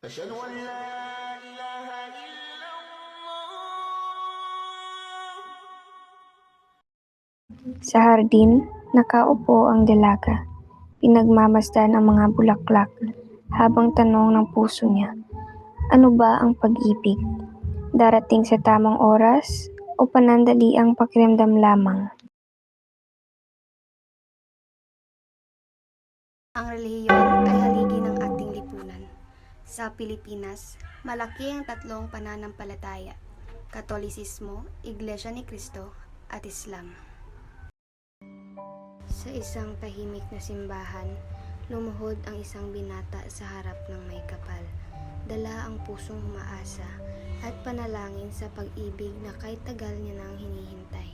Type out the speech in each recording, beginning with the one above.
أشهد أن لا إله إلا الله. Sa hardin, nakaupo ang dalaga. Pinagmamasdan ang mga bulaklak habang tanong ng puso niya, ano ba ang pag-ibig? Darating sa tamang oras o panandaliang pakiramdam lamang? Ang relihiyon ay haligi ng ating lipunan. Sa Pilipinas, malaki ang tatlong pananampalataya: Katolisismo, Iglesia ni Cristo, at Islam. Sa isang tahimik na simbahan, lumuhod ang isang binata sa harap ng may kapal. Dala ang pusong umaasa at panalangin sa pag-ibig na kahit tagal niya nang hinihintay.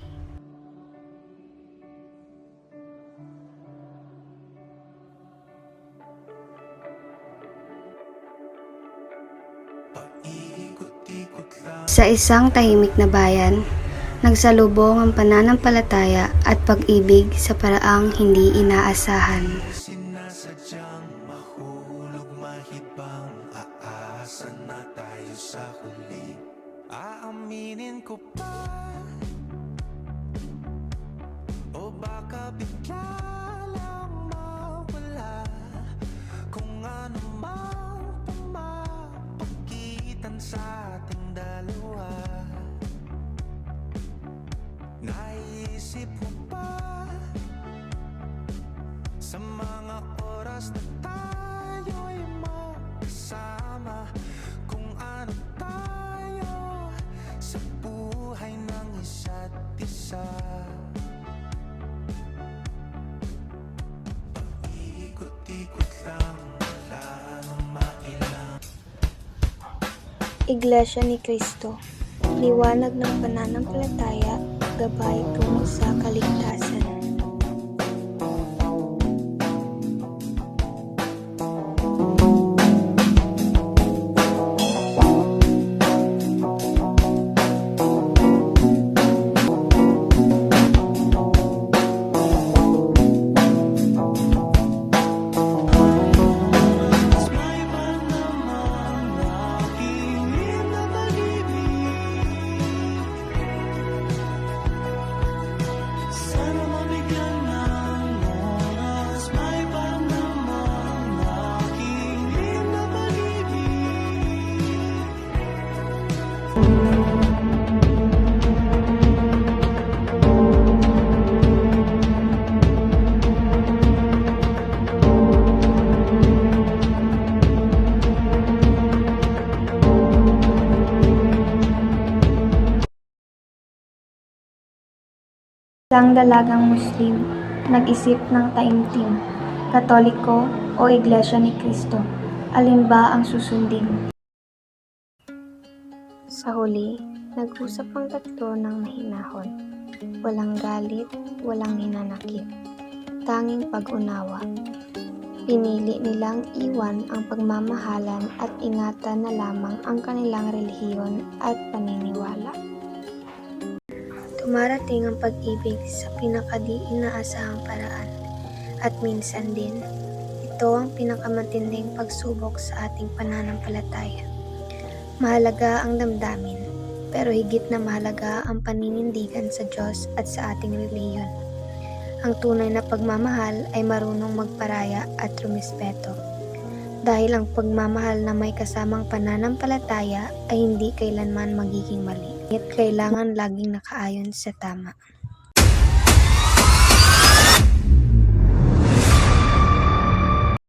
Sa isang tahimik na bayan, nagsalubong ang pananampalataya at pag-ibig sa paraang hindi inaasahan. Sinasadyang mahulog, mahibang, aasa na tayo sa huli. Aaminin ko pa, o baka bigla lang mawala, kung ano mang pumapagitan sa ating dalawa. Naisip mo ba sa mga oras na tayo'y magkasama, kung ano tayo sa buhay ng isa't isa? Paikot-ikot lang, wala nang mailang. Iglesia ni Cristo, liwanag ng pananampalataya, gabay tungo sa kaligtasan. Isang dalagang Muslim, nag-isip ng taimtim, Katoliko o Iglesia ni Cristo, alin ba ang susundin? Sa huli, nag-usap ang tatlo ng mahinahon. Walang galit, walang hinanakit, tanging pag-unawa. Pinili nilang iwan ang pagmamahalan at ingatan na lamang ang kanilang relihiyon at paniniwala. Dumarating ang pag-ibig sa pinakadi inaasahang paraan, at minsan din, ito ang pinakamatinding pagsubok sa ating pananampalataya. Mahalaga ang damdamin, pero higit na mahalaga ang paninindigan sa Diyos at sa ating relihiyon. Ang tunay na pagmamahal ay marunong magparaya at rumispeto. Dahil ang pagmamahal na may kasamang pananampalataya ay hindi kailanman magiging mali. At kailangan laging nakaayon sa tama.